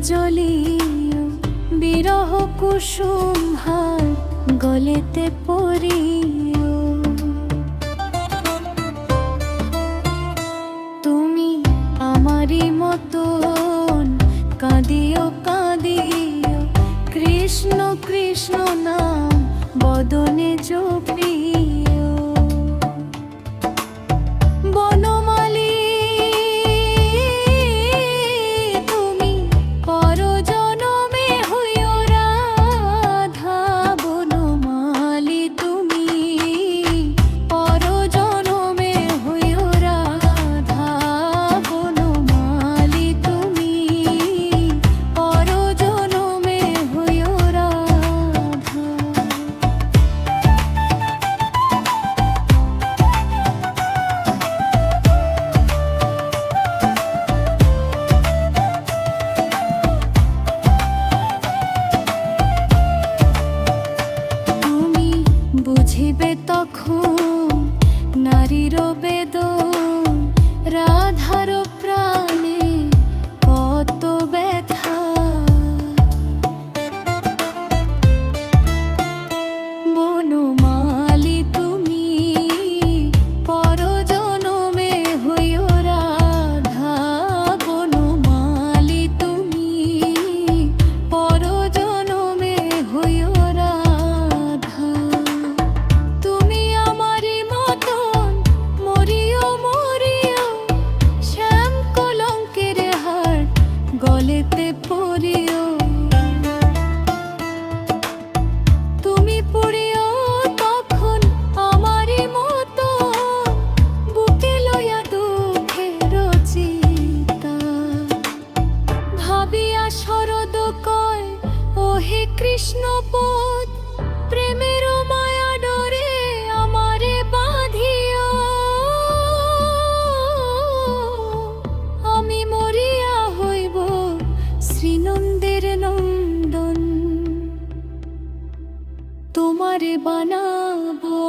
জ্বলিও বিরহ কুসুম হার গলেতে পড়িও। তুমি আমারই মতন কাঁদিও কাঁদিও, কৃষ্ণ কৃষ্ণ নাম বদনে জপিও। বনমালী তুমি পরজনমে হইও রাধা, বনমালী তুমি পরজনমে হইও রাধা, বনমালী তুমি পরজনমে হইও রাধা। বুঝিবে তখন নারীর বেদন, রাধার প্রাণে কত ব্যথা। বনমালী তুমি পরজনমে হইও রাধা, বনমালী তুমি পরজনমে হইও রাধা। তুমি আমারই মতন মরিও মরিও, শ্যাম কলঙ্কের হার গলেতে পড়িও। তুমি পড়িও তখন আমারই মতন, বুকে লইয়া দুঃখের চিতা। ভাবিয়া শরদ কয় ওহে কৃষ্ণ পদ, প্রেমের মায়া ডরে আমারে বাঁধিও। আমি মরিয়া হইব শ্রীনন্দের নন্দন, তোমারে বানাবো